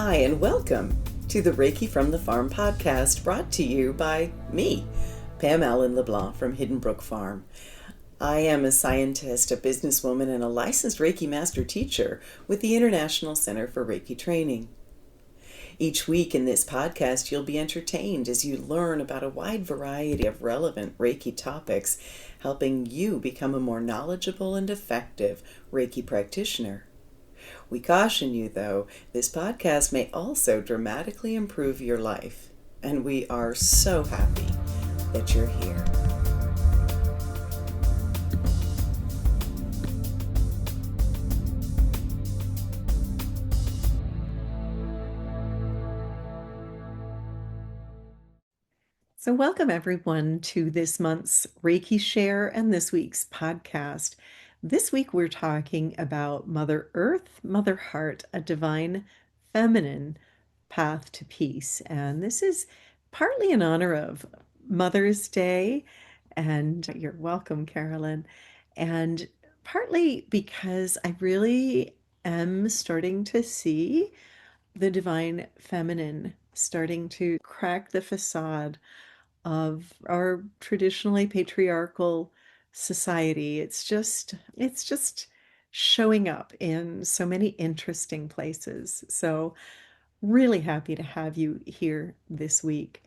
Hi, and welcome to the Reiki from the Farm podcast, brought to you by me, Pam Allen-LeBlanc from Hidden Brook Farm. I am a scientist, a businesswoman, and a licensed Reiki master teacher with the International Center for Reiki Training. Each week in this podcast, you'll be entertained as you learn about a wide variety of relevant Reiki topics, helping you become a more knowledgeable and effective Reiki practitioner. We caution you, though, this podcast may also dramatically improve your life, and we are so happy that you're here. So welcome everyone to this month's Reiki Share and this week's podcast. This week we're talking about Mother Earth, Mother Heart, a divine feminine path to peace. And this is partly in honor of Mother's Day, and you're welcome, Carolyn, and partly because I really am starting to see the divine feminine starting to crack the facade of our traditionally patriarchal society. It's just showing up in so many interesting places. So really happy to have you here this week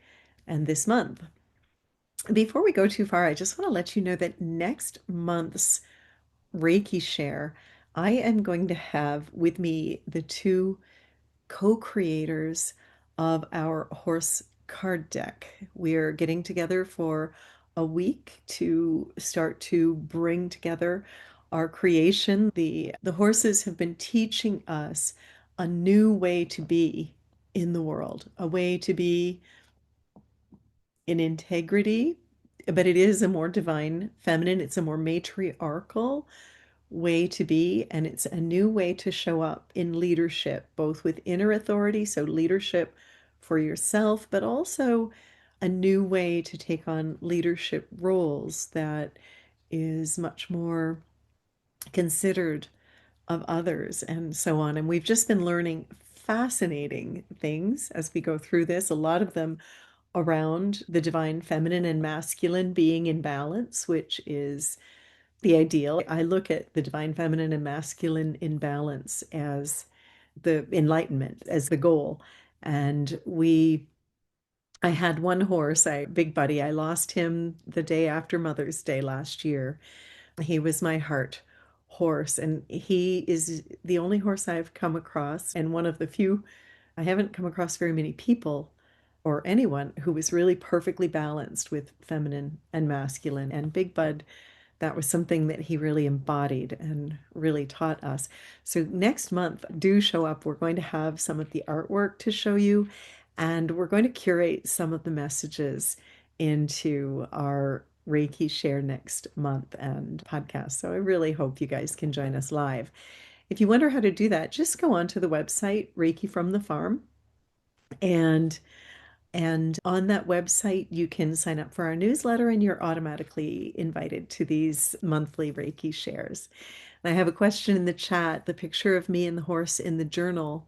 and this month. Before we go too far, I just want to let you know that next month's Reiki Share, I am going to have with me the two co-creators of our horse card deck. We're getting together for a week to start to bring together our creation. The horses have been teaching us a new way to be in the world, a way to be in integrity, but it is a more divine feminine, it's a more matriarchal way to be, and it's a new way to show up in leadership, both with inner authority, so leadership for yourself, but also a new way to take on leadership roles that is much more considered of others and so on. And we've just been learning fascinating things as we go through this, a lot of them around the divine feminine and masculine being in balance, which is the ideal. I look at the divine feminine and masculine in balance as the enlightenment, as the goal. And I had one horse, Big Buddy, I lost him the day after Mother's Day last year. He was my heart horse, and he is the only horse I've come across, and one of the few. I haven't come across very many people or anyone who was really perfectly balanced with feminine and masculine. And Big Bud, that was something that he really embodied and really taught us. So next month, do show up. We're going to have some of the artwork to show you, and we're going to curate some of the messages into our Reiki Share next month and podcast. So I really hope you guys can join us live. If you wonder how to do that, just go onto the website, Reiki from the Farm, and on that website, you can sign up for our newsletter and you're automatically invited to these monthly Reiki shares. And I have a question in the chat, the picture of me and the horse in the journal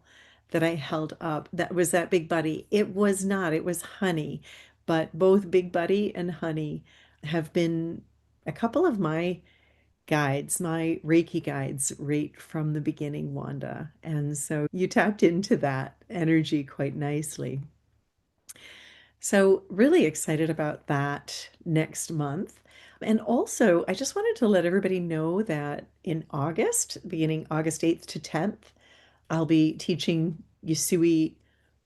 that I held up, that Big Buddy. It was not, it was Honey. But both Big Buddy and Honey have been a couple of my guides, my Reiki guides, right from the beginning, Wanda. And so you tapped into that energy quite nicely. So, really excited about that next month. And also, I just wanted to let everybody know that in August, beginning August 8th to 10th, I'll be teaching Yusui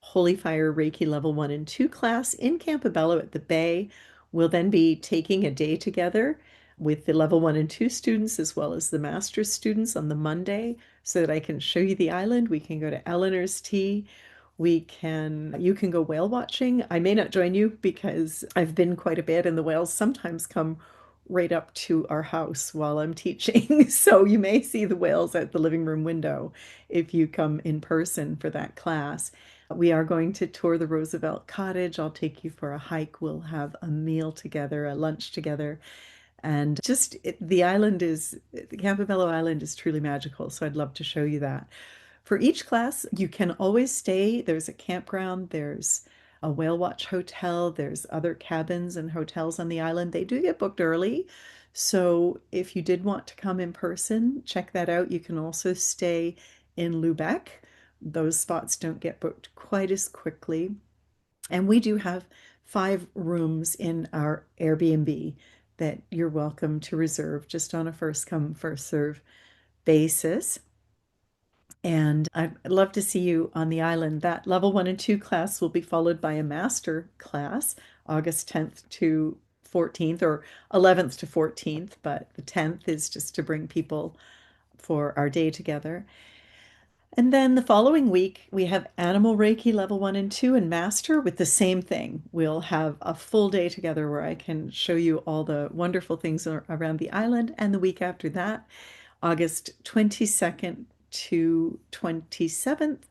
Holy Fire Reiki Level 1 and 2 class in Campobello at the Bay. We'll then be taking a day together with the Level 1 and 2 students as well as the Master's students on the Monday so that I can show you the island. We can go to Eleanor's Tea. You can go whale watching. I may not join you because I've been quite a bit, and the whales sometimes come right up to our house while I'm teaching. So you may see the whales at the living room window if you come in person for that class. We are going to tour the Roosevelt Cottage. I'll take you for a hike. We'll have a meal together, a lunch together. And the Campobello Island is truly magical. So I'd love to show you that. For each class, you can always stay. There's a campground, there's a whale watch hotel, there's other cabins and hotels on the island. They do get booked early. So if you did want to come in person, check that out. You can also stay in Lubeck. Those spots don't get booked quite as quickly. And we do have 5 rooms in our Airbnb that you're welcome to reserve just on a first come, first serve basis. And I'd love to see you on the island. That level 1 and 2 class will be followed by a master class, August 10th to 14th, or 11th to 14th, but the 10th is just to bring people for our day together. And then the following week, we have Animal Reiki level 1 and 2 and Master with the same thing. We'll have a full day together where I can show you all the wonderful things around the island. And the week after that, August 22nd to 27th,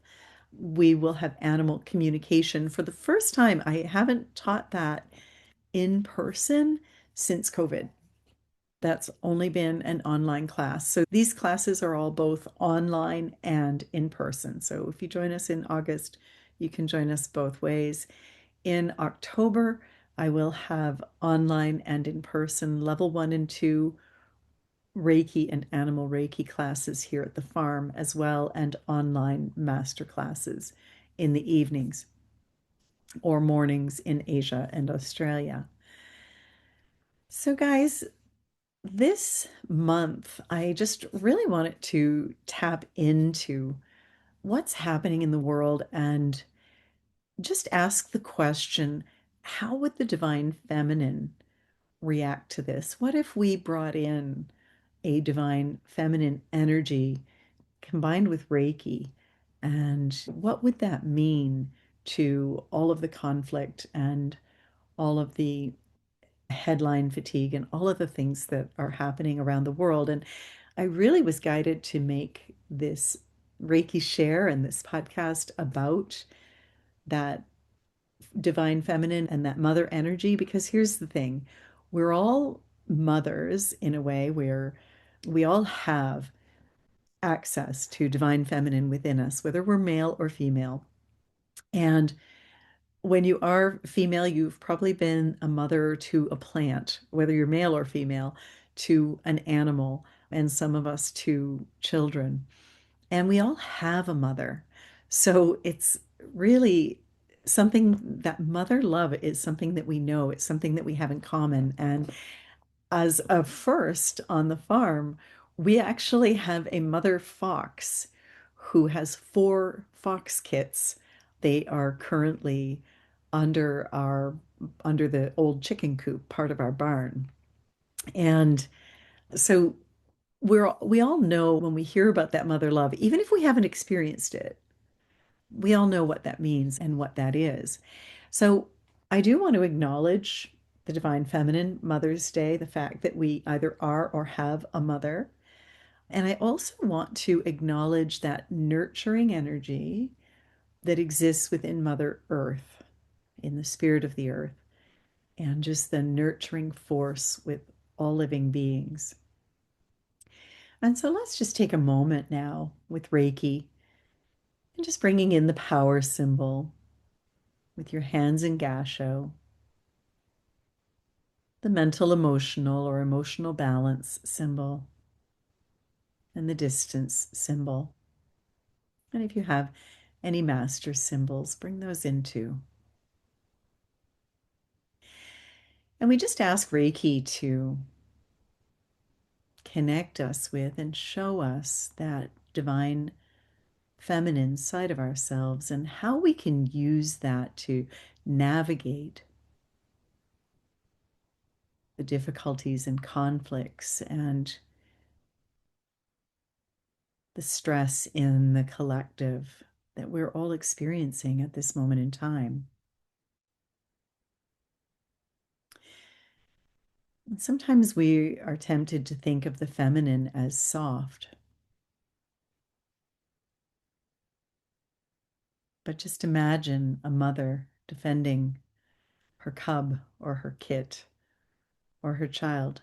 we will have animal communication. For the first time, I haven't taught that in person since COVID. That's only been an online class. So these classes are all both online and in person. So if you join us in August, you can join us both ways. In October, I will have online and in person level 1 and 2 Reiki and animal Reiki classes here at the farm as well, and online master classes in the evenings or mornings in Asia and Australia. So, guys, this month, I just really wanted to tap into what's happening in the world and just ask the question, how would the divine feminine react to this? What if we brought in a divine feminine energy combined with Reiki? And what would that mean to all of the conflict and all of the headline fatigue and all of the things that are happening around the world? And I really was guided to make this Reiki share and this podcast about that divine feminine and that mother energy, because here's the thing, we're all mothers in a way where we all have access to divine feminine within us, whether we're male or female. And when you are female, you've probably been a mother to a plant, whether you're male or female, to an animal, and some of us to children. And we all have a mother. So it's really something, that mother love is something that we know, it's something that we have in common. And as a first on the farm, we actually have a mother fox who has 4 fox kits. They are currently under the old chicken coop, part of our barn. And so we all know when we hear about that mother love, even if we haven't experienced it, we all know what that means and what that is. So I do want to acknowledge the Divine Feminine Mother's Day, the fact that we either are or have a mother. And I also want to acknowledge that nurturing energy that exists within Mother Earth, in the spirit of the earth, and just the nurturing force with all living beings. And so let's just take a moment now with Reiki and just bringing in the power symbol with your hands in gasho, the mental emotional or emotional balance symbol, and the distance symbol. And if you have any master symbols, bring those into. And we just ask Reiki to connect us with and show us that divine feminine side of ourselves and how we can use that to navigate the difficulties and conflicts and the stress in the collective that we're all experiencing at this moment in time. And sometimes we are tempted to think of the feminine as soft, but just imagine a mother defending her cub or her kit or her child.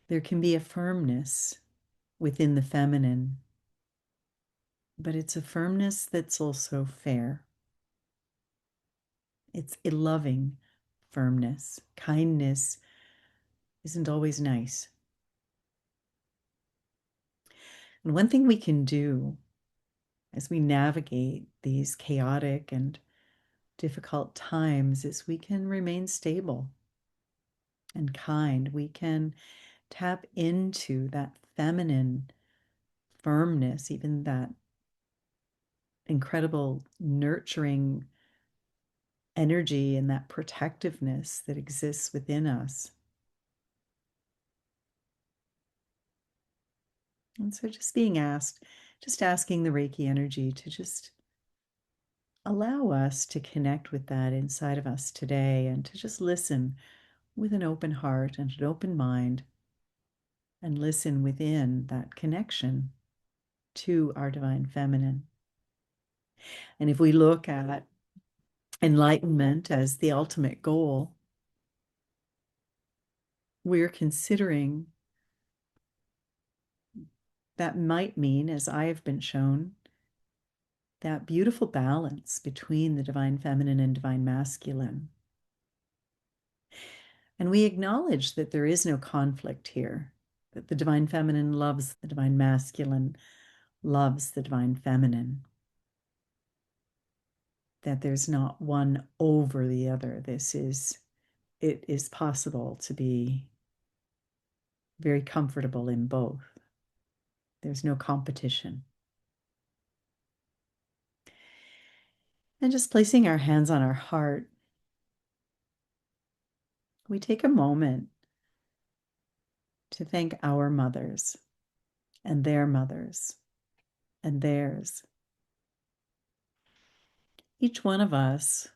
There can be a firmness within the feminine but it's a firmness that's also fair. It's a loving firmness. Kindness isn't always nice. And one thing we can do as we navigate these chaotic and difficult times is we can remain stable and kind. We can tap into that feminine firmness, even that incredible nurturing energy and that protectiveness that exists within us. And so just asking the Reiki energy to just allow us to connect with that inside of us today and to just listen with an open heart and an open mind and listen within that connection to our divine feminine. And if we look at enlightenment as the ultimate goal, we're considering that might mean, as I have been shown, that beautiful balance between the divine feminine and divine masculine. And we acknowledge that there is no conflict here, that the divine feminine loves the divine masculine, loves the divine feminine, that there's not one over the other. It is possible to be very comfortable in both. There's no competition. And just placing our hands on our heart, we take a moment to thank our mothers and theirs. Each one of us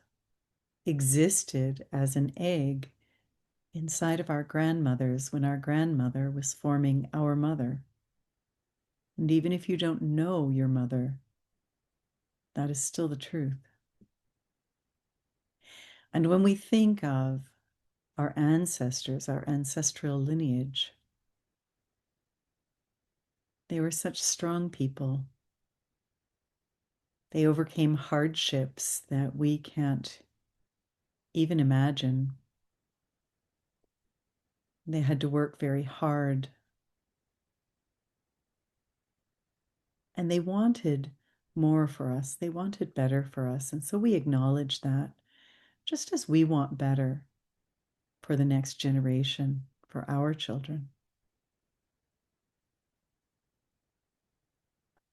existed as an egg inside of our grandmothers when our grandmother was forming our mother. And even if you don't know your mother, that is still the truth. And when we think of our ancestors, our ancestral lineage, they were such strong people. They overcame hardships that we can't even imagine. They had to work very hard. And they wanted more for us. They wanted better for us. And so we acknowledge that, just as we want better for the next generation, for our children.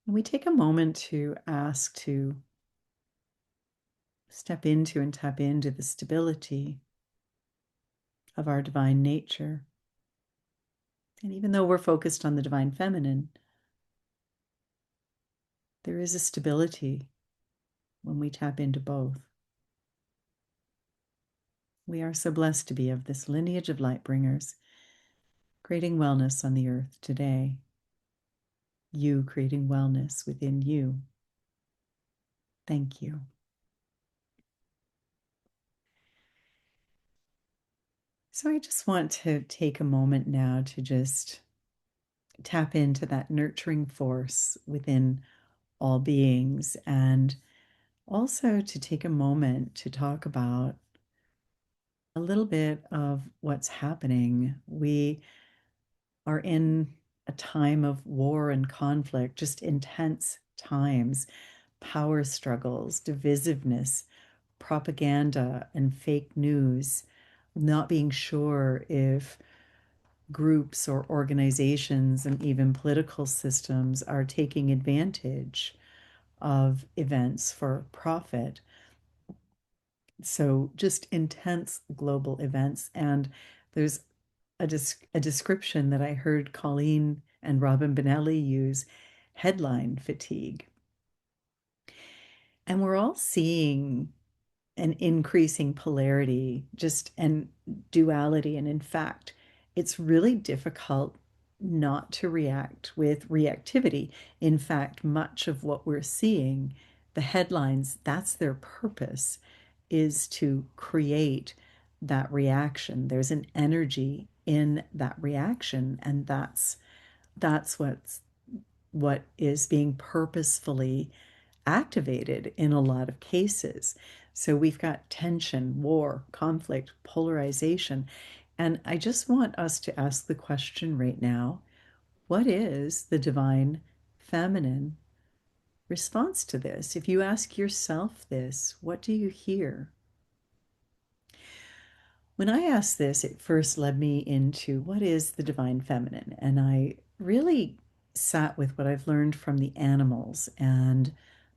And we take a moment to ask to step into and tap into the stability of our divine nature. And even though we're focused on the divine feminine, there is a stability when we tap into both. We are so blessed to be of this lineage of light bringers, creating wellness on the earth today. You creating wellness within you. Thank you. So I just want to take a moment now to just tap into that nurturing force within all beings, and also to take a moment to talk about a little bit of what's happening. We are in a time of war and conflict, just intense times, power struggles, divisiveness, propaganda, and fake news, not being sure if groups or organizations and even political systems are taking advantage of events for profit. So just intense global events. And there's a description that I heard Colleen and Robin Benelli use, headline fatigue. And we're all seeing an increasing polarity, just and duality. And in fact, it's really difficult not to react with reactivity. In fact, much of what we're seeing, the headlines, that's their purpose, is to create that reaction. There's an energy in that reaction, and that's what's what is being purposefully activated in a lot of cases. So we've got tension, war, conflict, polarization. And I just want us to ask the question right now, what is the divine feminine response to this? If you ask yourself this, what do you hear? When I asked this, it first led me into what is the divine feminine? And I really sat with what I've learned from the animals and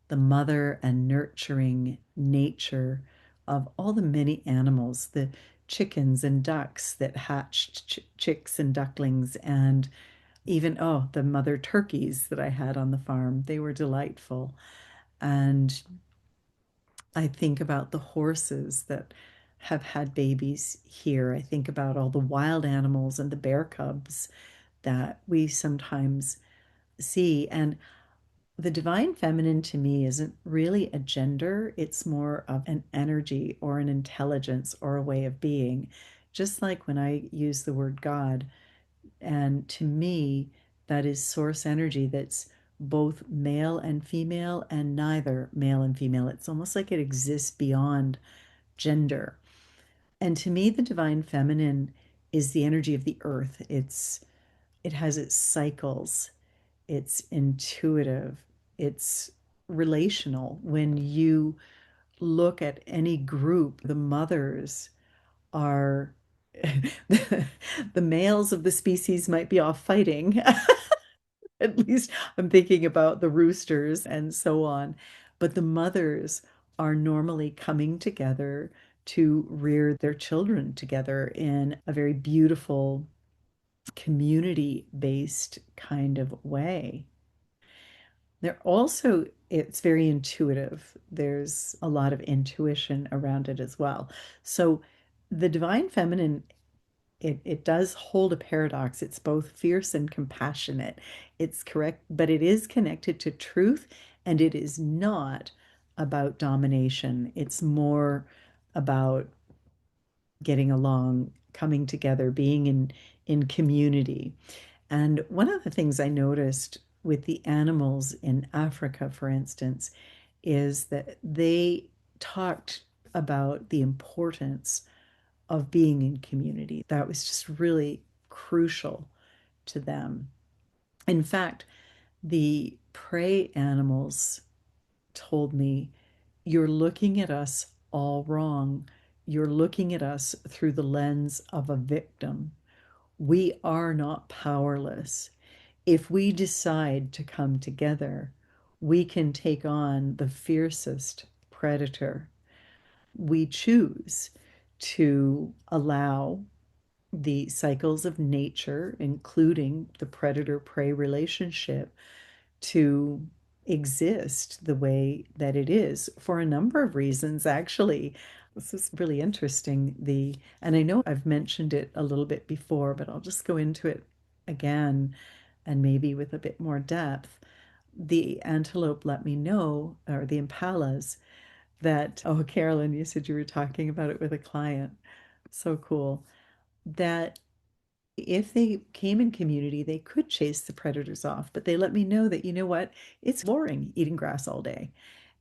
the mother and nurturing nature of all the many animals, the chickens and ducks that hatched chicks and ducklings, and even, oh, the mother turkeys that I had on the farm. They were delightful. And I think about the horses that have had babies here. I think about all the wild animals and the bear cubs that we sometimes see. And the divine feminine to me isn't really a gender, it's more of an energy or an intelligence or a way of being. Just like when I use the word God, and to me, that is source energy that's both male and female and neither male and female. It's almost like it exists beyond gender. And to me, the divine feminine is the energy of the earth. It has its cycles. It's intuitive. It's relational. When you look at any group, the mothers are the males of the species might be off fighting. At least I'm thinking about the roosters and so on. But the mothers are normally coming together to rear their children together in a very beautiful, community-based kind of way. They're also, it's very intuitive. There's a lot of intuition around it as well. So the divine feminine, it does hold a paradox. It's both fierce and compassionate. It's correct, but it is connected to truth, and it is not about domination. It's more about getting along, coming together, being in community. And one of the things I noticed with the animals in Africa, for instance, is that they talked about the importance of being in community. That was just really crucial to them. In fact, the prey animals told me, "You're looking at us all wrong. You're looking at us through the lens of a victim. We are not powerless. If we decide to come together, we can take on the fiercest predator. We choose to allow the cycles of nature, including the predator prey relationship, to exist the way that it is for a number of reasons, actually. This is really interesting. And I know I've mentioned it a little bit before, but I'll just go into it again and maybe with a bit more depth. The antelope let me know, or the impalas, that, oh, Carolyn, you said you were talking about it with a client. So cool. That if they came in community, they could chase the predators off, but they let me know that, you know what, it's boring eating grass all day.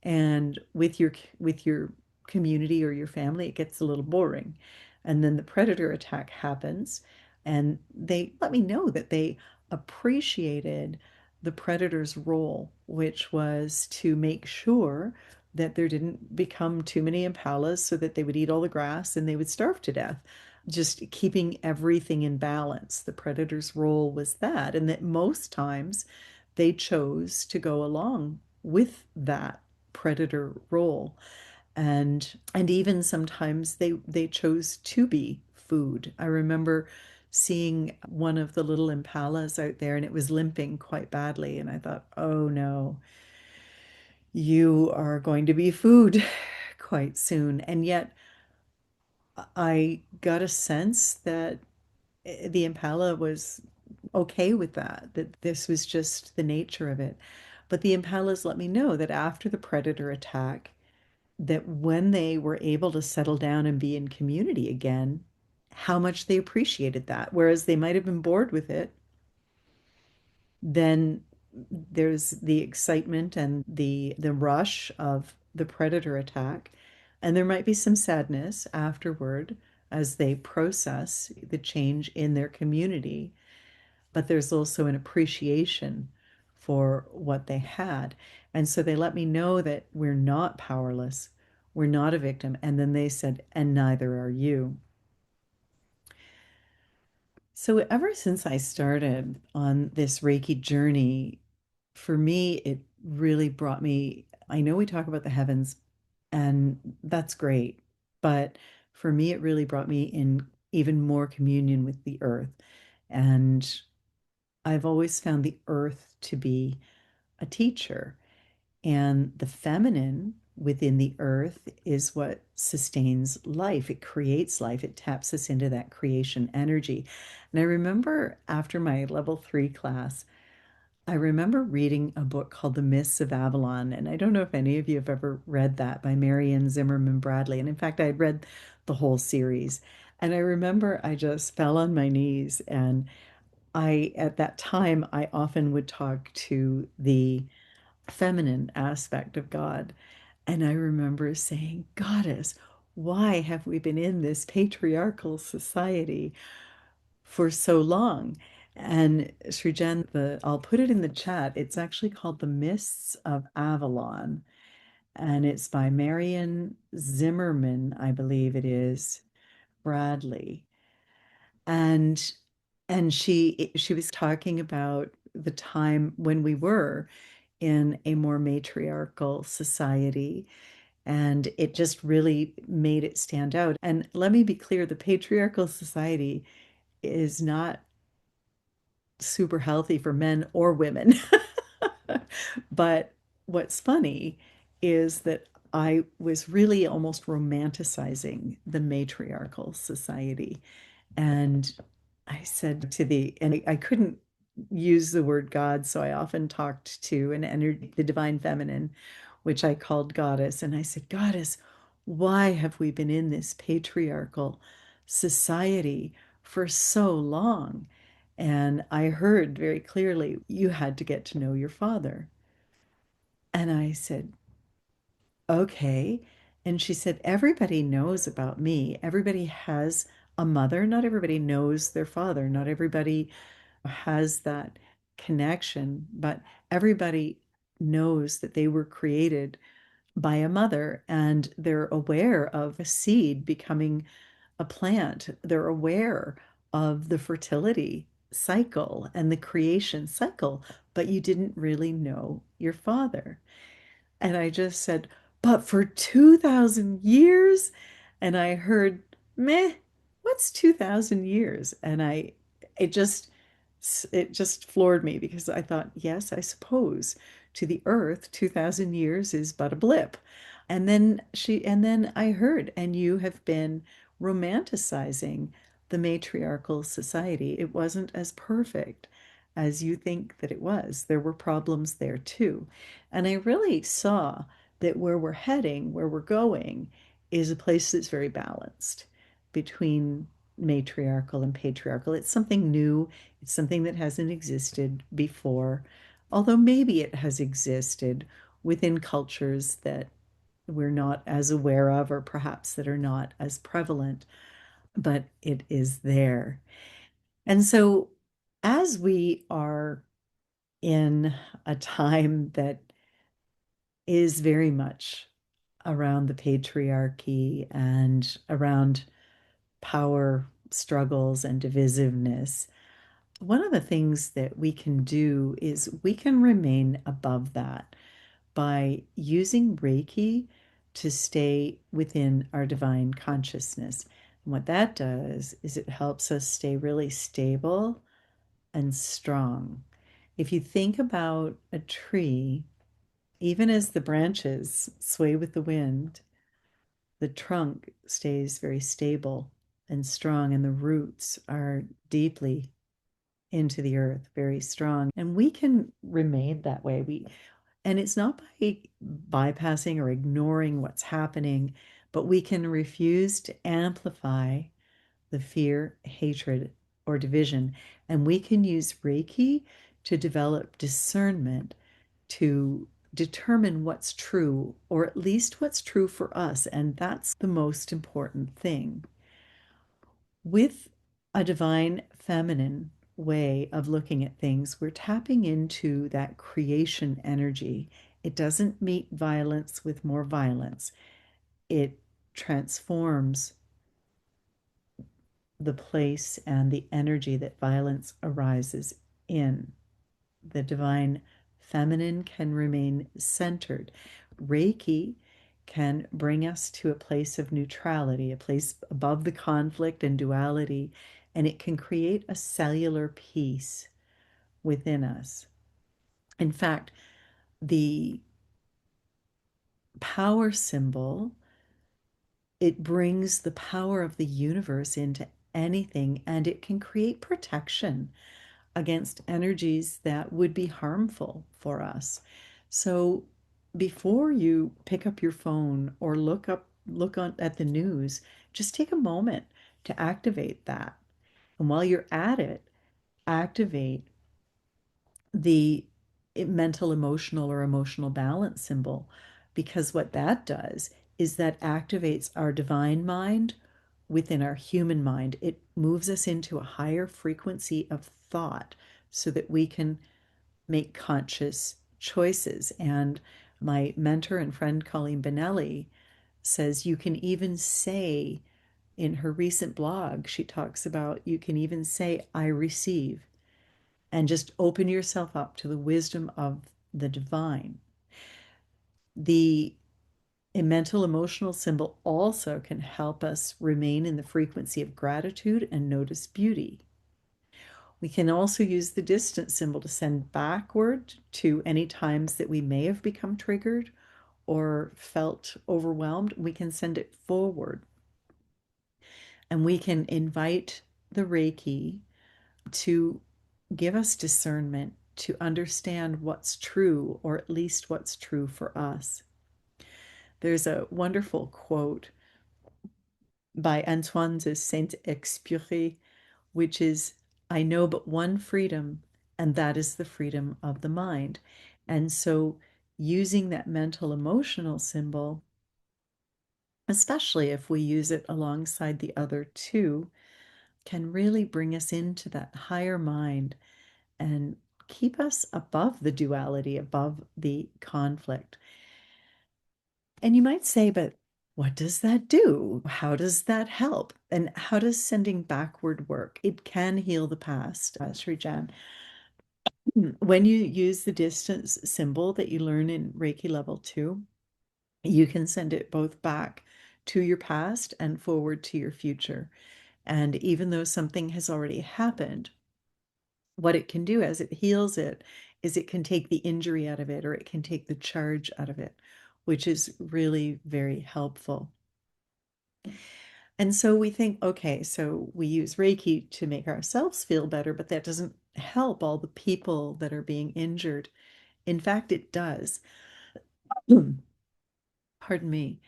And with your community or your family, it gets a little boring. And then the predator attack happens, and they let me know that they appreciated the predator's role, which was to make sure that there didn't become too many impalas so that they would eat all the grass and they would starve to death. Just keeping everything in balance. The predator's role was that, and that most times they chose to go along with that predator role. And even sometimes they chose to be food. I remember seeing one of the little impalas out there, and it was limping quite badly, and I thought, oh no, you are going to be food quite soon. And yet I got a sense that the impala was okay with that, that this was just the nature of it. But the impalas let me know that after the predator attack, that when they were able to settle down and be in community again, how much they appreciated that. Whereas they might have been bored with it, then there's the excitement and the rush of the predator attack, and there might be some sadness afterward as they process the change in their community, but there's also an appreciation for what they had. And so they let me know that we're not powerless, we're not a victim. And then they said, and neither are you. So ever since I started on this Reiki journey, for me, it really brought me. I know we talk about the heavens, and that's great. But for me, it really brought me in even more communion with the earth. And I've always found the earth to be a teacher. And the feminine within the earth is what sustains life. It creates life. It taps us into that creation energy. And I remember after my level 3 class, I remember reading a book called The Myths of Avalon. And I don't know if any of you have ever read that by Marianne Zimmerman Bradley. And in fact, I had read the whole series. And I remember I just fell on my knees. And at that time, I often would talk to the feminine aspect of God. And I remember saying, Goddess, why have we been in this patriarchal society for so long? And Srijan, I'll put it in the chat. It's actually called The Mists of Avalon, and it's by Marion Zimmerman, I believe it is, Bradley. And she was talking about the time when we were in a more matriarchal society, and it just really made it stand out. And let me be clear, the patriarchal society is not super healthy for men or women. But what's funny is that I was really almost romanticizing the matriarchal society. And I said to and I couldn't use the word God, so I often talked to an energy, the divine feminine, which I called goddess. And I said, Goddess, why have we been in this patriarchal society for so long? And I heard very clearly, you had to get to know your father. And I said, okay. And she said, everybody knows about me. Everybody has a mother. Not everybody knows their father. Not everybody has that connection, but everybody knows that they were created by a mother, and they're aware of a seed becoming a plant. They're aware of the fertility cycle and the creation cycle, but you didn't really know your father. And I just said, but for 2,000 years? And I heard, meh, what's 2,000 years? And it just, it just floored me, because I thought, yes, I suppose to the earth, 2,000 years is but a blip. And then I heard, and you have been romanticizing the matriarchal society. It wasn't as perfect as you think that it was. There were problems there too. And I really saw that where we're heading, where we're going, is a place that's very balanced between matriarchal and patriarchal. It's something new, it's something that hasn't existed before, although maybe it has existed within cultures that we're not as aware of, or perhaps that are not as prevalent, but it is there. And so, as we are in a time that is very much around the patriarchy and around power struggles and divisiveness, one of the things that we can do is we can remain above that by using Reiki to stay within our divine consciousness. And what that does is it helps us stay really stable and strong. If you think about a tree, even as the branches sway with the wind, the trunk stays very stable and strong, and the roots are deeply into the earth, very strong. And we can remain that way. And it's not by bypassing or ignoring what's happening, but we can refuse to amplify the fear, hatred, or division. And we can use Reiki to develop discernment to determine what's true, or at least what's true for us. And that's the most important thing. With a divine feminine way of looking at things, we're tapping into that creation energy. It doesn't meet violence with more violence, it transforms the place and the energy that violence arises in. The divine feminine can remain centered. Reiki can bring us to a place of neutrality, a place above the conflict and duality, and it can create a cellular peace within us. In fact, the power symbol, it brings the power of the universe into anything, and it can create protection against energies that would be harmful for us. So before you pick up your phone or look at the news, just take a moment to activate that. And while you're at it, activate the mental, emotional, or emotional balance symbol, because what that does is that activates our divine mind within our human mind. It moves us into a higher frequency of thought so that we can make conscious choices. And my mentor and friend Colleen Benelli says you can even say, in her recent blog, she talks about you can even say, I receive, and just open yourself up to the wisdom of the divine. The mental emotional symbol also can help us remain in the frequency of gratitude and notice beauty. We can also use the distance symbol to send backward to any times that we may have become triggered or felt overwhelmed. We can send it forward. And we can invite the Reiki to give us discernment to understand what's true, or at least what's true for us. There's a wonderful quote by Antoine de Saint-Exupéry, which is, I know but one freedom, and that is the freedom of the mind. And so using that mental emotional symbol, especially if we use it alongside the other two, can really bring us into that higher mind and keep us above the duality, above the conflict. And you might say, but what does that do? How does that help? And how does sending backward work? It can heal the past, Srijan. When you use the distance symbol that you learn in Reiki level 2, you can send it both back to your past and forward to your future. And even though something has already happened, what it can do as it heals it is it can take the injury out of it, or it can take the charge out of it, which is really very helpful. And so we think, okay, so we use Reiki to make ourselves feel better, but that doesn't help all the people that are being injured. In fact, it does. Pardon me.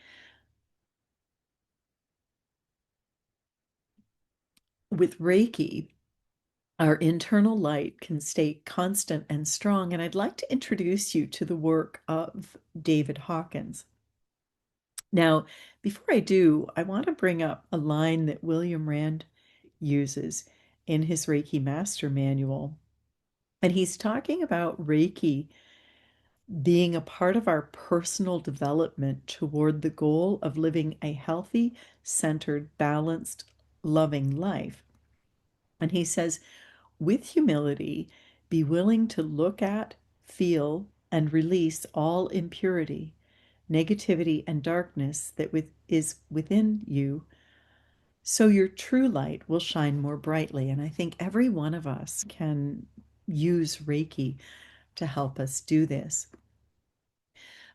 With Reiki, our internal light can stay constant and strong. And I'd like to introduce you to the work of David Hawkins. Now, before I do, I want to bring up a line that William Rand uses in his Reiki Master Manual. And he's talking about Reiki being a part of our personal development toward the goal of living a healthy, centered, balanced, loving life. And he says, with humility, be willing to look at, feel, and release all impurity, negativity, and darkness that is within you, so your true light will shine more brightly. And I think every one of us can use Reiki to help us do this.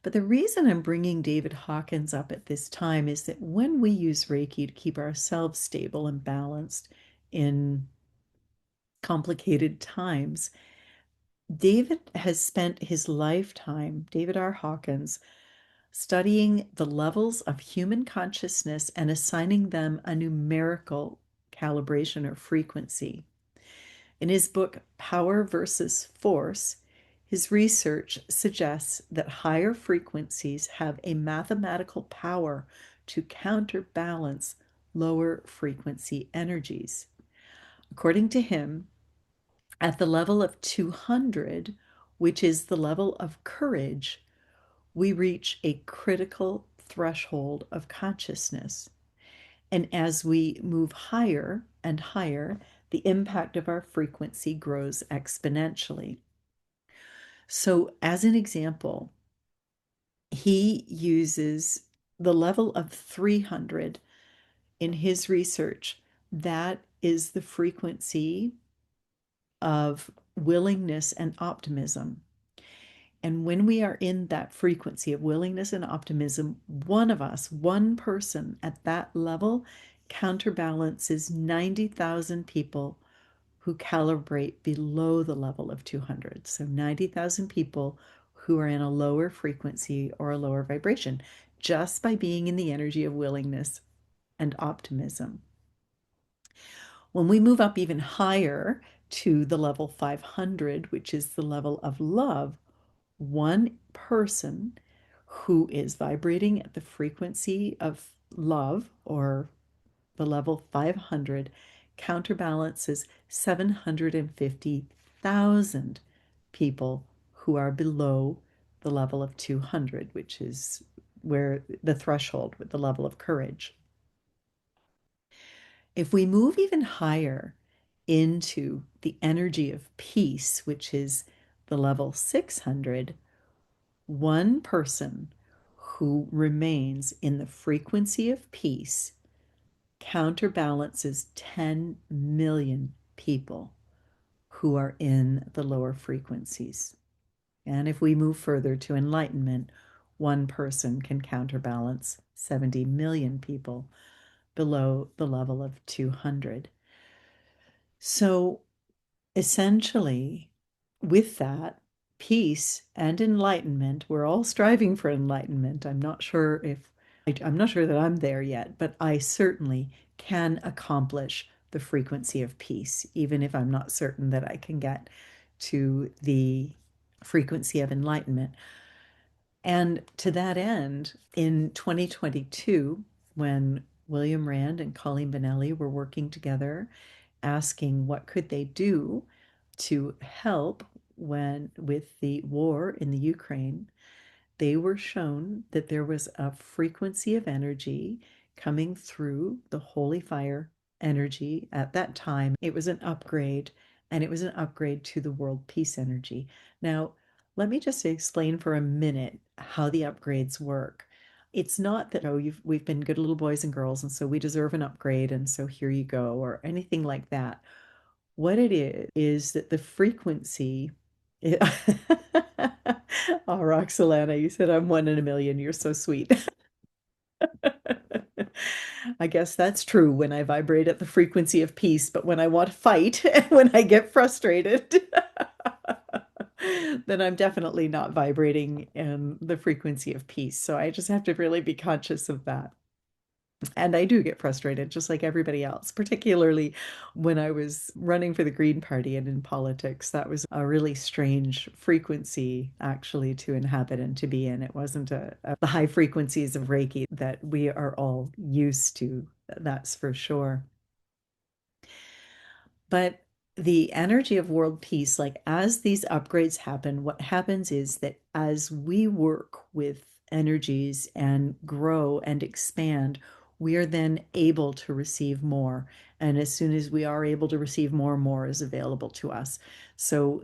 But the reason I'm bringing David Hawkins up at this time is that when we use Reiki to keep ourselves stable and balanced in complicated times, David has spent his lifetime, David R. Hawkins, studying the levels of human consciousness and assigning them a numerical calibration or frequency. In his book, Power versus Force, his research suggests that higher frequencies have a mathematical power to counterbalance lower frequency energies. According to him, at the level of 200, which is the level of courage, we reach a critical threshold of consciousness. And as we move higher and higher, the impact of our frequency grows exponentially. So, as an example, he uses the level of 300 in his research. That is the frequency of willingness and optimism. And when we are in that frequency of willingness and optimism, one of us, one person at that level, counterbalances 90,000 people who calibrate below the level of 200. So 90,000 people who are in a lower frequency or a lower vibration just by being in the energy of willingness and optimism. When we move up even higher to the level 500, which is the level of love, one person who is vibrating at the frequency of love or the level 500 counterbalances 750,000 people who are below the level of 200, which is where the threshold with the level of courage. If we move even higher into the energy of peace, which is the level 600, one person who remains in the frequency of peace counterbalances 10 million people who are in the lower frequencies. And if we move further to enlightenment, one person can counterbalance 70 million people below the level of 200. So essentially, with that, peace and enlightenment, we're all striving for enlightenment. I'm not sure that I'm there yet, but I certainly can accomplish the frequency of peace, even if I'm not certain that I can get to the frequency of enlightenment. And to that end, in 2022, when William Rand and Colleen Benelli were working together, asking what could they do to help with the war in the Ukraine, they were shown that there was a frequency of energy coming through the holy fire energy at that time. It was an upgrade, and it was an upgrade to the world peace energy. Now, let me just explain for a minute how the upgrades work. It's not that, oh, we've been good little boys and girls, and so we deserve an upgrade, and so here you go, or anything like that. What it is that the frequency. Oh, Roxalana, you said I'm one in a million. You're so sweet. I guess that's true when I vibrate at the frequency of peace, but when I want to fight and when I get frustrated, then I'm definitely not vibrating in the frequency of peace. So I just have to really be conscious of that. And I do get frustrated, just like everybody else, particularly when I was running for the Green Party and in politics. That was a really strange frequency, actually, to inhabit and to be in. It wasn't the high frequencies of Reiki that we are all used to, that's for sure. But the energy of world peace, like as these upgrades happen, what happens is that as we work with energies and grow and expand, we are then able to receive more. And as soon as we are able to receive more, more is available to us. So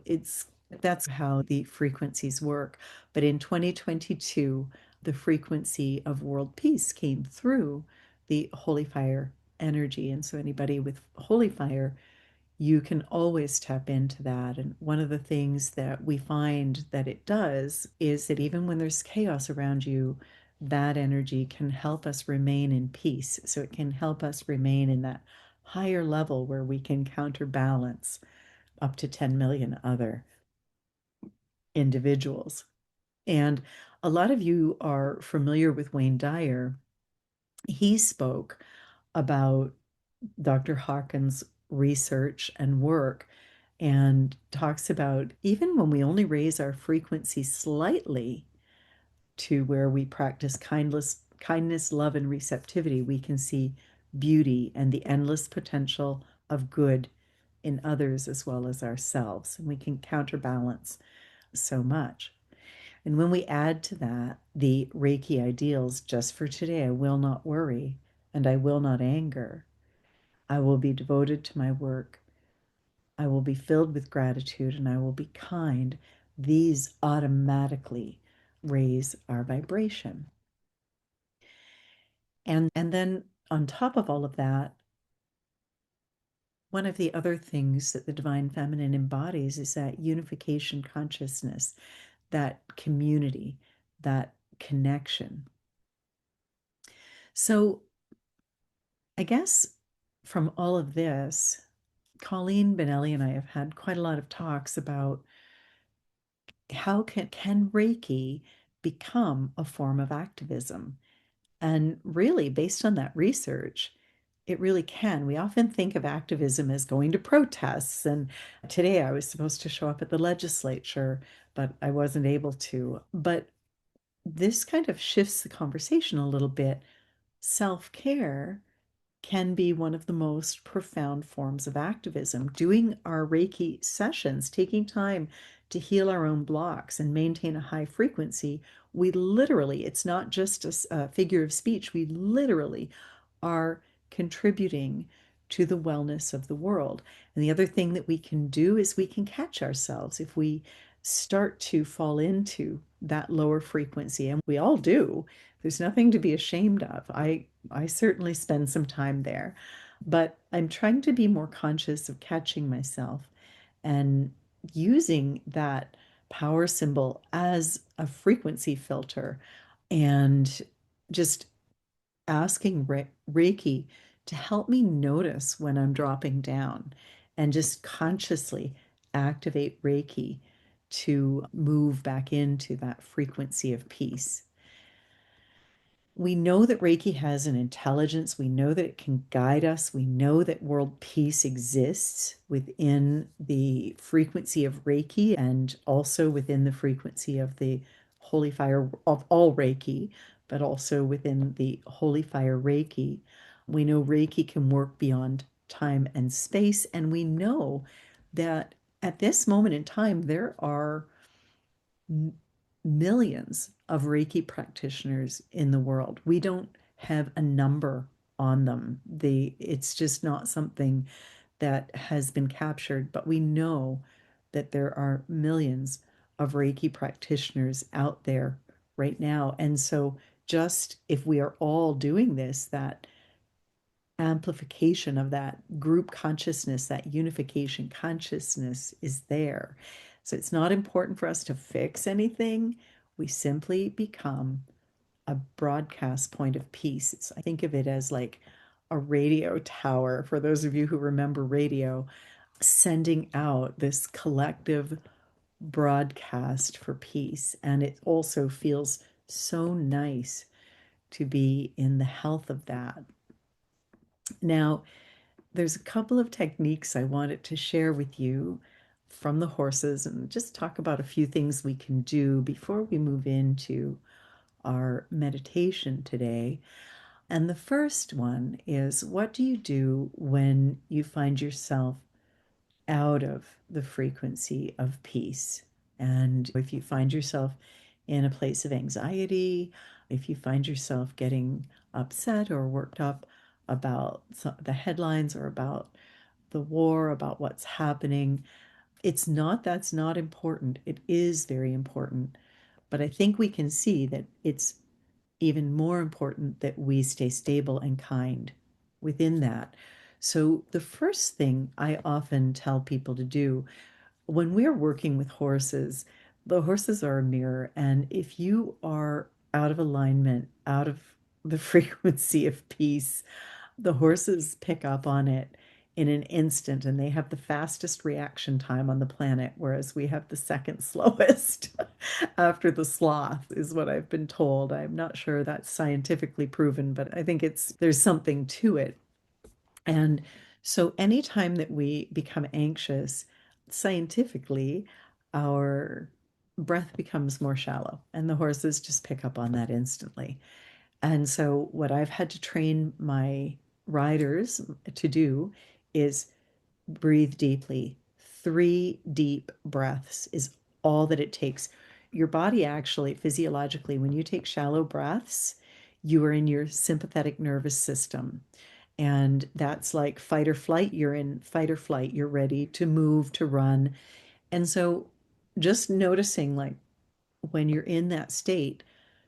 that's how the frequencies work. But in 2022, the frequency of world peace came through the holy fire energy. And so anybody with holy fire, you can always tap into that. And one of the things that we find that it does is that even when there's chaos around you, that energy can help us remain in peace. So it can help us remain in that higher level where we can counterbalance up to 10 million other individuals. And a lot of you are familiar with Wayne Dyer. He spoke about Dr. Hawkins' research and work and talks about even when we only raise our frequency slightly to where we practice kindness, love, and receptivity, we can see beauty and the endless potential of good in others as well as ourselves. And we can counterbalance so much. And when we add to that the Reiki ideals, just for today, I will not worry and I will not anger. I will be devoted to my work. I will be filled with gratitude and I will be kind. These automatically raise our vibration. And then on top of all of that, one of the other things that the divine feminine embodies is that unification consciousness, that community, that connection. So I guess from all of this, Colleen Benelli and I have had quite a lot of talks about how can Reiki become a form of activism? And really, based on that research, it really can. We often think of activism as going to protests. And today I was supposed to show up at the legislature, but I wasn't able to. But this kind of shifts the conversation a little bit. Self-care can be one of the most profound forms of activism. Doing our Reiki sessions, taking time to heal our own blocks and maintain a high frequency, we literally, it's not just a figure of speech, we literally are contributing to the wellness of the world. And the other thing that we can do is we can catch ourselves if we start to fall into that lower frequency, and we all do. There's nothing to be ashamed of. I certainly spend some time there, but I'm trying to be more conscious of catching myself and using that power symbol as a frequency filter and just asking Reiki to help me notice when I'm dropping down and just consciously activate Reiki to move back into that frequency of peace. We know that Reiki has an intelligence. We know that it can guide us. We know that world peace exists within the frequency of Reiki and also within the frequency of the holy fire of all Reiki, but also within the holy fire Reiki. We know Reiki can work beyond time and space. And we know that at this moment in time, there are millions of Reiki practitioners in the world. We don't have a number on them. It's just not something that has been captured, but we know that there are millions of Reiki practitioners out there right now. And so just if we are all doing this, that amplification of that group consciousness, that unification consciousness is there. So it's not important for us to fix anything. We simply become a broadcast point of peace. I think of it as like a radio tower, for those of you who remember radio, sending out this collective broadcast for peace. And it also feels so nice to be in the health of that. Now, there's a couple of techniques I wanted to share with you from the horses and just talk about a few things we can do before we move into our meditation today. And the first one is, what do you do when you find yourself out of the frequency of peace? And if you find yourself in a place of anxiety, if you find yourself getting upset or worked up about the headlines or about the war, about what's happening, that's not important. It is very important. But I think we can see that it's even more important that we stay stable and kind within that. So, the first thing I often tell people to do when we're working with horses, the horses are a mirror. And if you are out of alignment, out of the frequency of peace, the horses pick up on it in an instant and they have the fastest reaction time on the planet, whereas we have the second slowest after the sloth, is what I've been told. I'm not sure that's scientifically proven, but I think there's something to it. And so anytime that we become anxious, scientifically, our breath becomes more shallow, and the horses just pick up on that instantly. And so, what I've had to train my riders to do is breathe deeply. 3 deep breaths is all that it takes. Your body actually, physiologically, when you take shallow breaths, you are in your sympathetic nervous system. And that's like fight or flight. You're in fight or flight. You're ready to move, to run. And so just noticing, like, when you're in that state,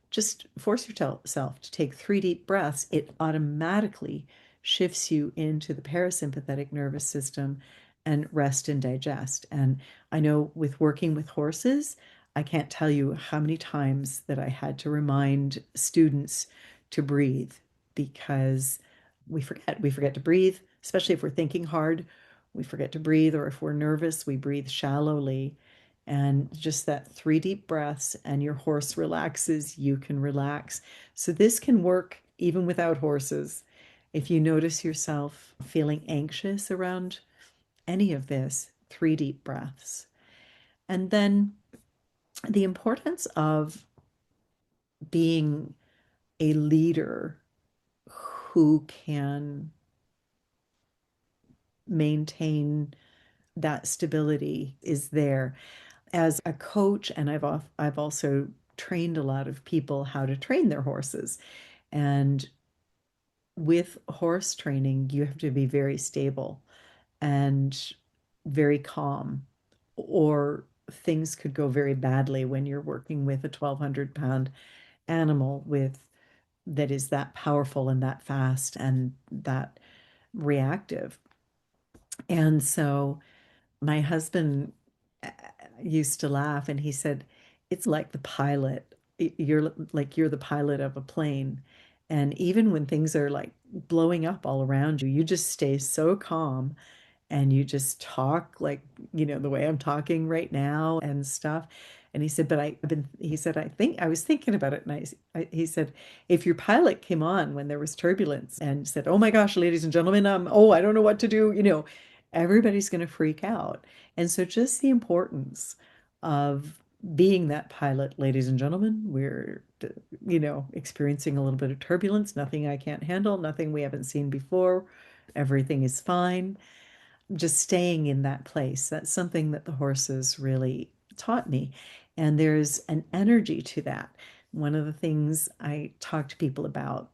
just force yourself to take 3 deep breaths. It automatically shifts you into the parasympathetic nervous system and rest and digest. And I know with working with horses, I can't tell you how many times that I had to remind students to breathe because we forget to breathe, especially if we're thinking hard. We forget to breathe, or if we're nervous, we breathe shallowly. And just that 3 deep breaths, and your horse relaxes, you can relax. So, this can work even without horses. If you notice yourself feeling anxious around any of this, 3 deep breaths. And then the importance of being a leader who can maintain that stability is there. As a coach, and I've also trained a lot of people how to train their horses. And with horse training, you have to be very stable and very calm, or things could go very badly when you're working with a 1,200-pound animal with that is that powerful and that fast and that reactive. And so my husband used to laugh, and he said, it's like the pilot. You're the pilot of a plane. And even when things are like blowing up all around you, you just stay so calm and you just talk like, the way I'm talking right now and stuff. And he said, he said, I was thinking about it. And he said, if your pilot came on when there was turbulence and said, oh my gosh, ladies and gentlemen, oh, I don't know what to do, everybody's going to freak out. And so just the importance of being that pilot, ladies and gentlemen, we're, experiencing a little bit of turbulence, nothing I can't handle, nothing we haven't seen before. Everything is fine. Just staying in that place. That's something that the horses really taught me. And there's an energy to that. One of the things I talk to people about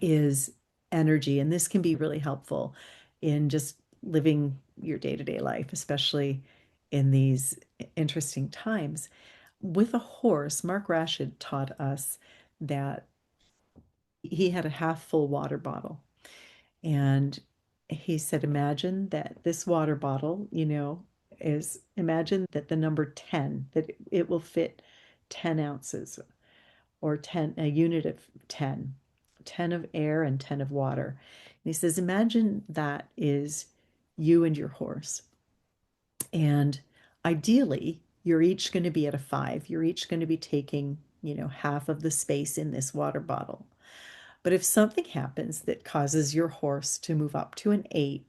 is energy, and this can be really helpful in just living your day-to-day life, especially in these interesting times. With a horse, Mark Rashid taught us that he had a half full water bottle. And he said, imagine that this water bottle, imagine that the number 10, that it will fit 10 ounces, or 10, a unit of 10, 10 of air and 10 of water. And he says, imagine that is you and your horse. And ideally, you're each going to be at a 5. You're each going to be taking, half of the space in this water bottle. But if something happens that causes your horse to move up to an 8,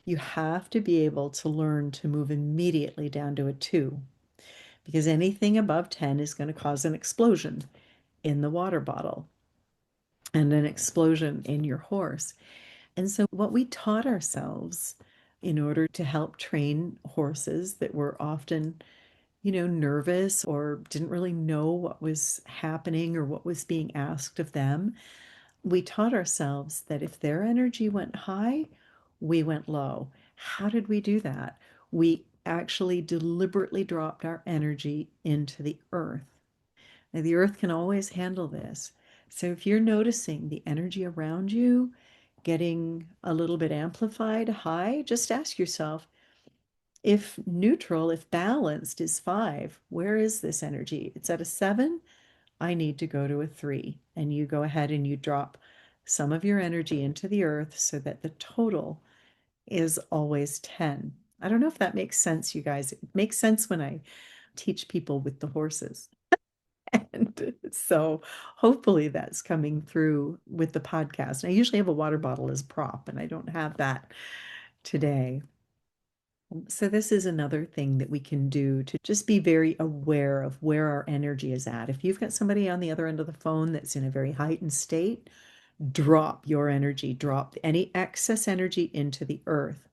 you have to be able to learn to move immediately down to a 2, because anything above 10 is going to cause an explosion in the water bottle and an explosion in your horse. And so, what we taught ourselves in order to help train horses that were often, nervous or didn't really know what was happening or what was being asked of them, we taught ourselves that if their energy went high, we went low. How did we do that? We actually deliberately dropped our energy into the earth. Now, the earth can always handle this. So if you're noticing the energy around you getting a little bit amplified, high, just ask yourself, if neutral, if balanced is 5, where is this energy? It's at a 7. I need to go to a 3. And you go ahead and you drop some of your energy into the earth so that the total is always 10. I don't know if that makes sense, you guys. It makes sense when I teach people with the horses. And so hopefully that's coming through with the podcast. I usually have a water bottle as prop, and I don't have that today. So this is another thing that we can do to just be very aware of where our energy is at. If you've got somebody on the other end of the phone that's in a very heightened state, drop your energy, drop any excess energy into the earth.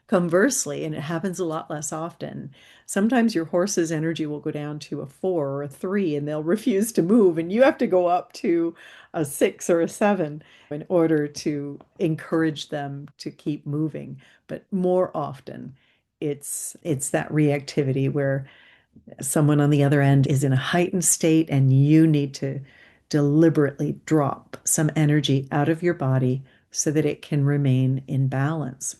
Conversely, and it happens a lot less often, sometimes your horse's energy will go down to a 4 or a 3 and they'll refuse to move, and you have to go up to a 6 or a 7 in order to encourage them to keep moving. But more often, it's that reactivity where someone on the other end is in a heightened state and you need to deliberately drop some energy out of your body so that it can remain in balance.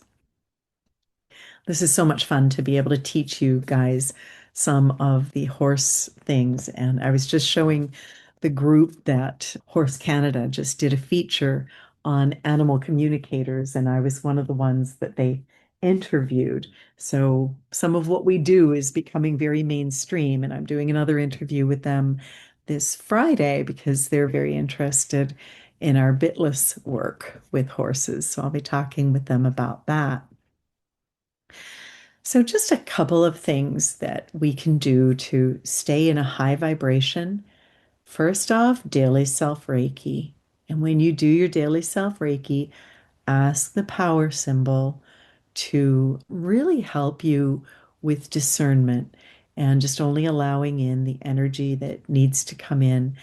This is so much fun to be able to teach you guys some of the horse things. And I was just showing the group that Horse Canada just did a feature on animal communicators, and I was one of the ones that they interviewed. So some of what we do is becoming very mainstream, and I'm doing another interview with them this Friday because they're very interested in our bitless work with horses. So I'll be talking with them about that. So, just a couple of things that we can do to stay in a high vibration. First off, daily self Reiki. And when you do your daily self Reiki, ask the power symbol to really help you with discernment and just only allowing in the energy that needs to come in.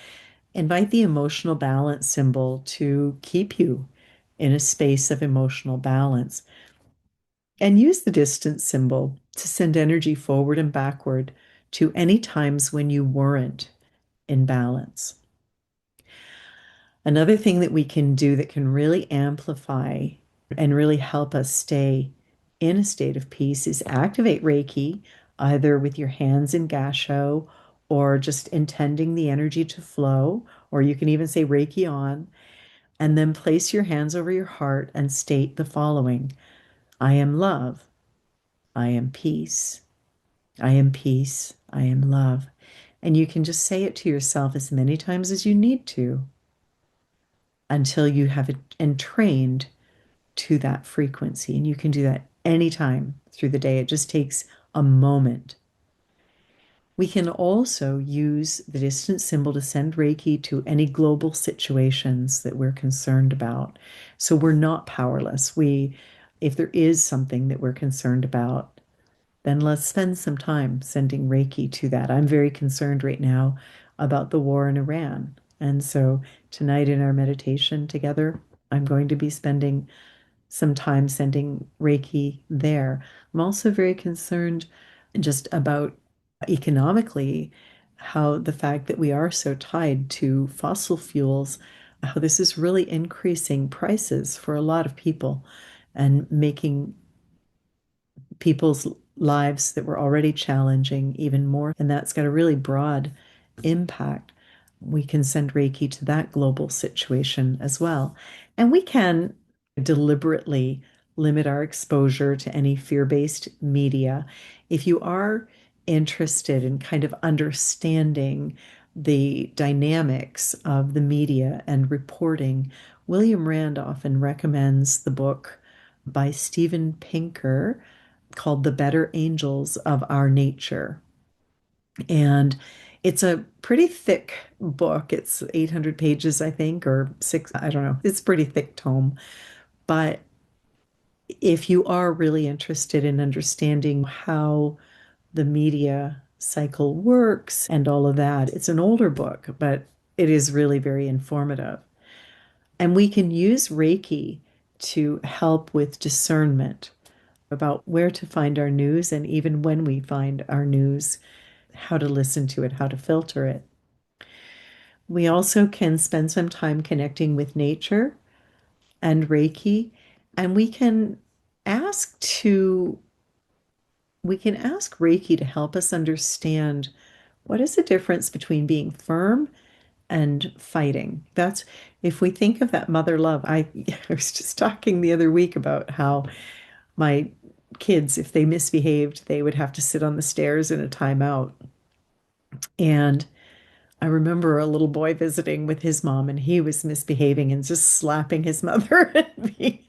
Invite the emotional balance symbol to keep you in a space of emotional balance. And use the distance symbol to send energy forward and backward to any times when you weren't in balance. Another thing that we can do that can really amplify and really help us stay in a state of peace is activate Reiki, either with your hands in gasho or just intending the energy to flow, or you can even say Reiki on, and then place your hands over your heart and state the following: I am love. I am peace. I am peace. I am love. And you can just say it to yourself as many times as you need to until you have entrained to that frequency. And you can do that anytime through the day. It just takes a moment. We can also use the distance symbol to send Reiki to any global situations that we're concerned about. So we're not powerless. If there is something that we're concerned about, then let's spend some time sending Reiki to that. I'm very concerned right now about the war in Iran. And so tonight in our meditation together, I'm going to be spending some time sending Reiki there. I'm also very concerned just about economically how the fact that we are so tied to fossil fuels, how this is really increasing prices for a lot of people and making people's lives that were already challenging even more. And that's got a really broad impact. We can send Reiki to that global situation as well. And we can deliberately limit our exposure to any fear-based media. If you are interested in kind of understanding the dynamics of the media and reporting, William Rand often recommends the book by Steven Pinker called The Better Angels of Our Nature. And it's a pretty thick book. It's 800 pages, I think, or six, I don't know. It's a pretty thick tome. But if you are really interested in understanding how the media cycle works and all of that, it's an older book, but it is really very informative. And we can use Reiki to help with discernment about where to find our news and even when we find our news, how to listen to it, how to filter it. We also can spend some time connecting with nature and Reiki, and ask to we can ask Reiki to help us understand what is the difference between being firm and fighting. That's if we think of that mother love. I was just talking the other week about how my kids, if they misbehaved, they would have to sit on the stairs in a timeout. And I remember a little boy visiting with his mom, and he was misbehaving and just slapping his mother and me.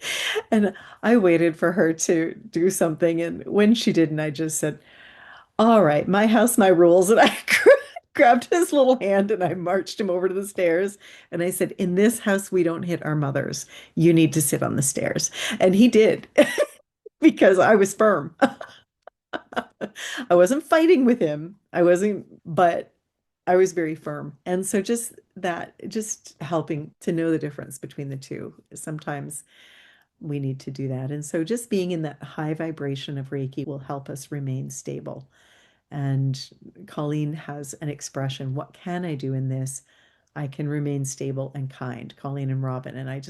And I waited for her to do something. And when she didn't, I just said, "All right, my house, my rules." And I grabbed his little hand and I marched him over to the stairs. And I said, "In this house, we don't hit our mothers. You need to sit on the stairs." And he did because I was firm. I wasn't fighting with him. I wasn't, but I was very firm. And so just that, just helping to know the difference between the two. Sometimes we need to do that. And so just being in that high vibration of Reiki will help us remain stable. And Colleen has an expression, what can I do in this? I can remain stable and kind, Colleen and Robin. And I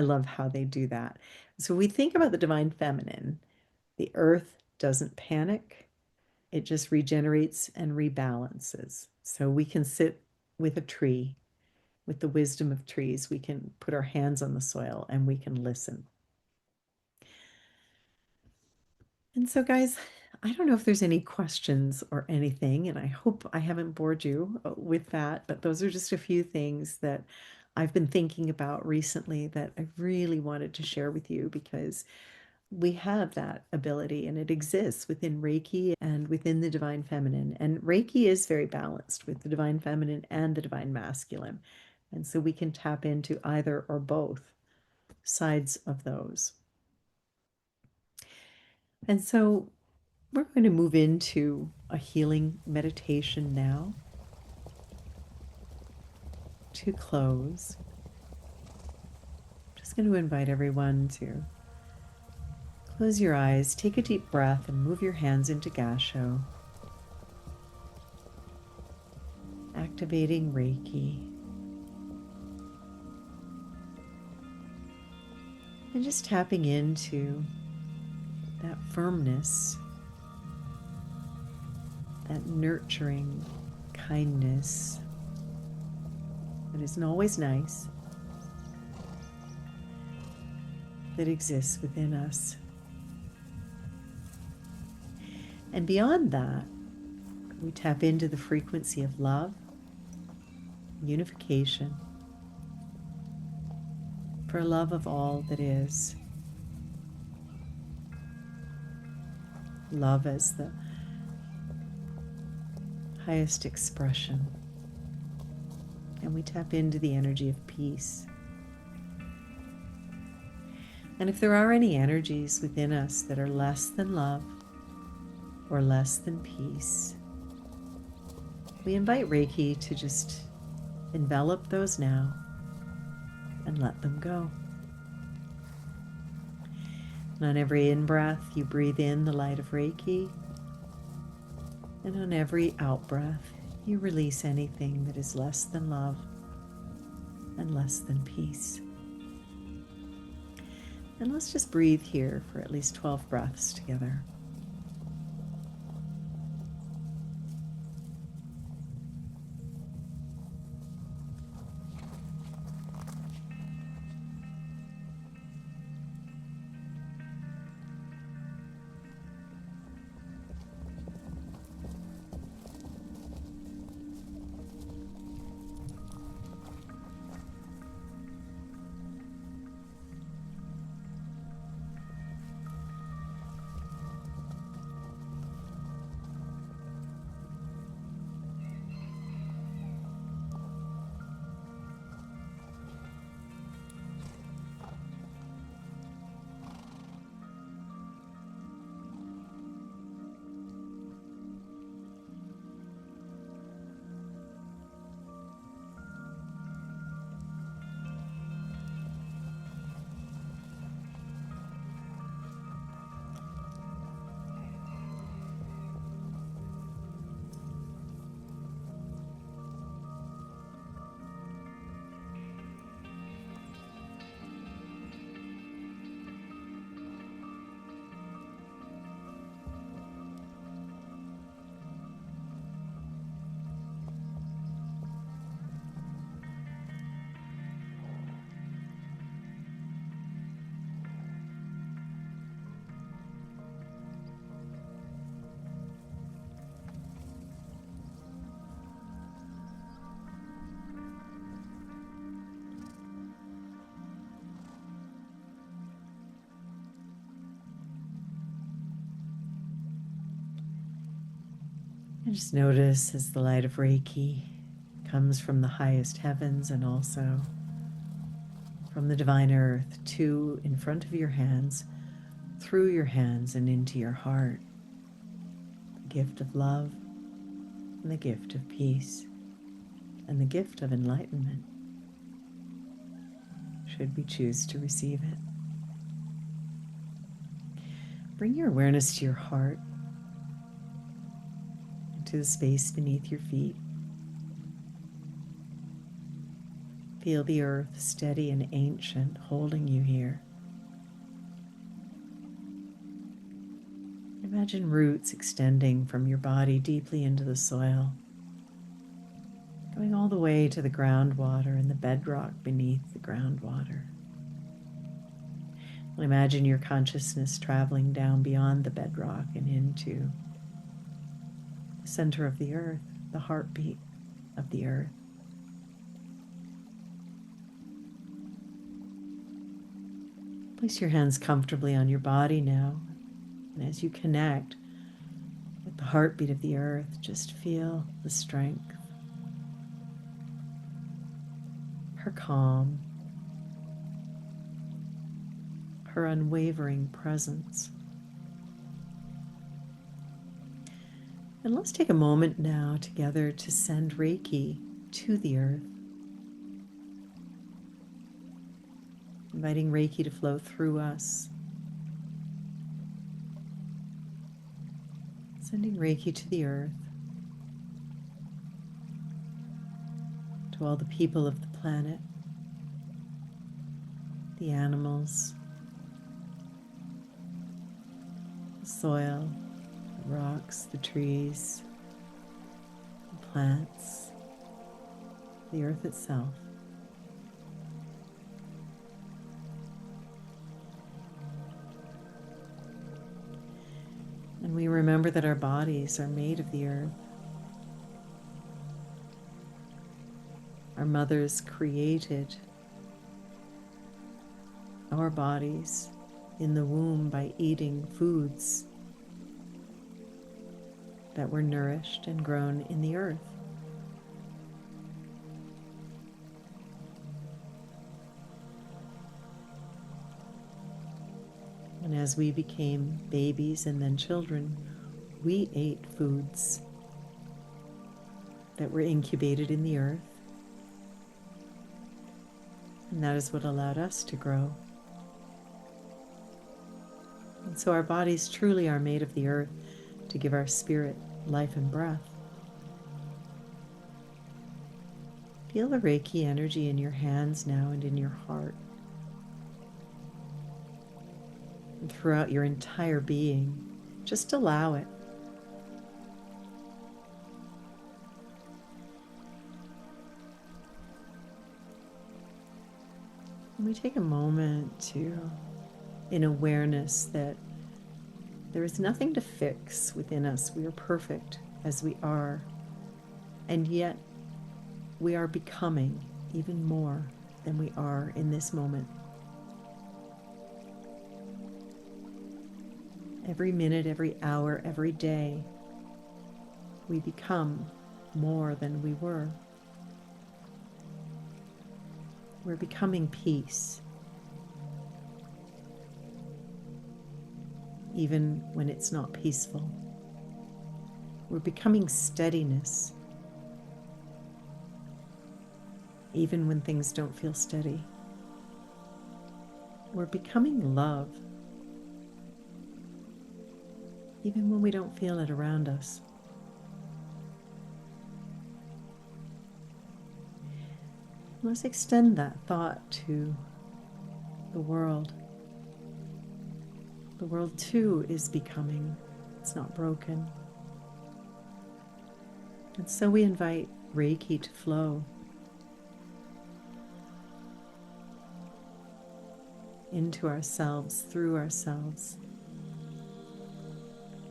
love how they do that. So we think about the divine feminine. The earth doesn't panic. It just regenerates and rebalances. So we can sit with a tree, with the wisdom of trees. We can put our hands on the soil and we can listen. And so, guys, I don't know if there's any questions or anything, and I hope I haven't bored you with that, but those are just a few things that I've been thinking about recently that I really wanted to share with you because we have that ability and it exists within Reiki and within the divine feminine. And Reiki is very balanced with the divine feminine and the divine masculine. And so we can tap into either or both sides of those. And so we're going to move into a healing meditation now to close. I'm just going to invite everyone to close your eyes, take a deep breath, and move your hands into Gasho, activating Reiki. And just tapping into that firmness, that nurturing kindness that isn't always nice, that exists within us. And beyond that, we tap into the frequency of love, unification, for love of all that is. Love as the highest expression. And we tap into the energy of peace. And if there are any energies within us that are less than love or less than peace, we invite Reiki to just envelop those now and let them go. And on every in-breath, you breathe in the light of Reiki. And on every out-breath, you release anything that is less than love and less than peace. And let's just breathe here for at least 12 breaths together. And just notice as the light of Reiki comes from the highest heavens and also from the divine earth to in front of your hands, through your hands and into your heart, the gift of love and the gift of peace and the gift of enlightenment, should we choose to receive it. Bring your awareness to your heart, into the space beneath your feet. Feel the earth steady and ancient, holding you here. Imagine roots extending from your body deeply into the soil, going all the way to the groundwater and the bedrock beneath the groundwater. And imagine your consciousness traveling down beyond the bedrock and into the center of the earth, the heartbeat of the earth. Place your hands comfortably on your body now, and as you connect with the heartbeat of the earth, just feel the strength, her calm, her unwavering presence. And let's take a moment now together to send Reiki to the earth, inviting Reiki to flow through us, sending Reiki to the earth, to all the people of the planet, the animals, the soil, the rocks, the trees, the plants, the earth itself. And we remember that our bodies are made of the earth. Our mothers created our bodies in the womb by eating foods that were nourished and grown in the earth. And as we became babies and then children, we ate foods that were incubated in the earth. And that is what allowed us to grow. And so our bodies truly are made of the earth to give our spirit life and breath. Feel the Reiki energy in your hands now and in your heart. And throughout your entire being, just allow it. And we take a moment to, in awareness that there is nothing to fix within us. We are perfect as we are, and yet we are becoming even more than we are in this moment. Every minute, every hour, every day, we become more than we were. We're becoming peace, even when it's not peaceful. We're becoming steadiness, even when things don't feel steady. We're becoming love, even when we don't feel it around us. Let's extend that thought to the world. The world too is becoming. It's not broken. And so we invite Reiki to flow into ourselves, through ourselves,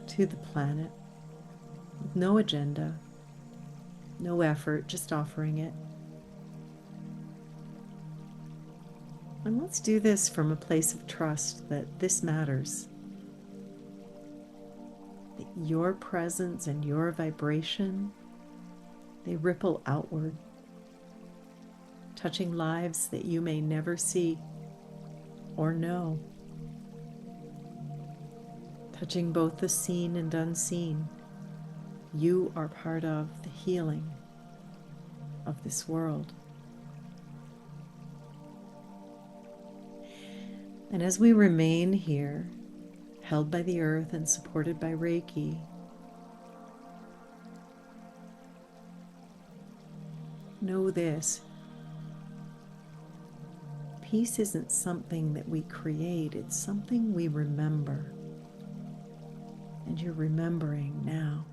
to the planet, with no agenda, no effort, just offering it. And let's do this from a place of trust that this matters. That your presence and your vibration, they ripple outward, touching lives that you may never see or know, touching both the seen and unseen. You are part of the healing of this world. And as we remain here, held by the earth and supported by Reiki, know this: peace isn't something that we create, it's something we remember. And you're remembering now.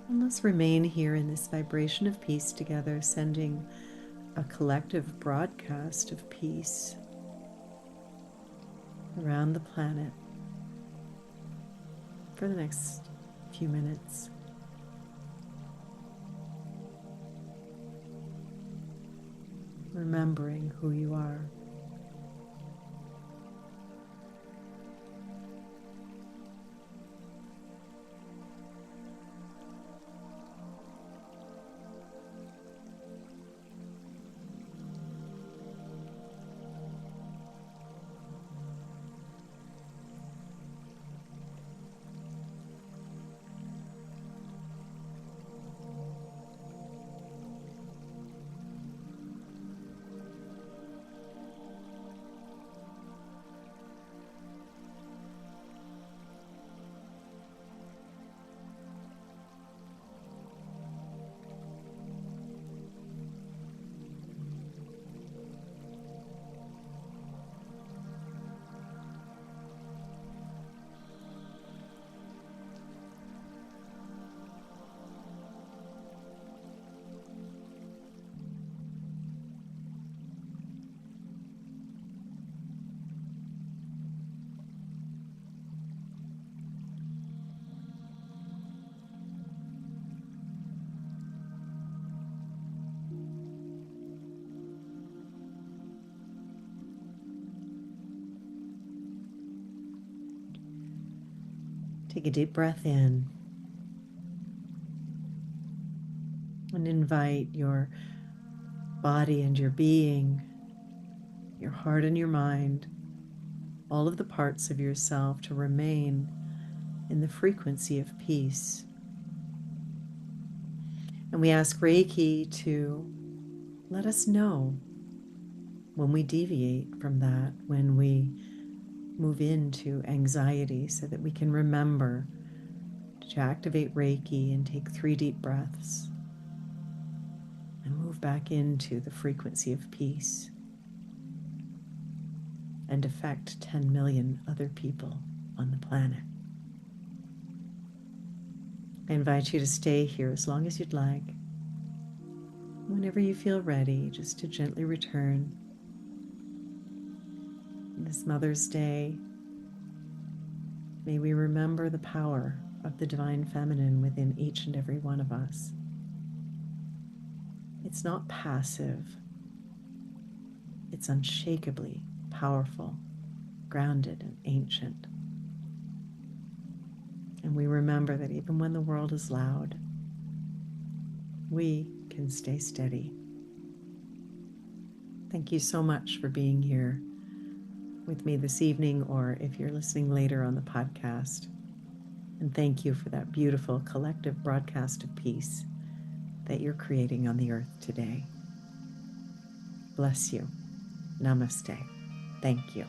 And let's remain here in this vibration of peace together, sending a collective broadcast of peace around the planet for the next few minutes. Remembering who you are. Take a deep breath in and invite your body and your being, your heart and your mind, all of the parts of yourself to remain in the frequency of peace. And we ask Reiki to let us know when we deviate from that, when we move into anxiety, so that we can remember to activate Reiki and take 3 deep breaths and move back into the frequency of peace and affect 10 million other people on the planet. I invite you to stay here as long as you'd like. Whenever you feel ready, just to gently return. This Mother's Day, may we remember the power of the divine feminine within each and every one of us. It's not passive. It's unshakably powerful, grounded, and ancient. And we remember that even when the world is loud, we can stay steady. Thank you so much for being here with me this evening, or if you're listening later on the podcast. And thank you for that beautiful collective broadcast of peace that you're creating on the earth today. Bless you. Namaste. Thank you.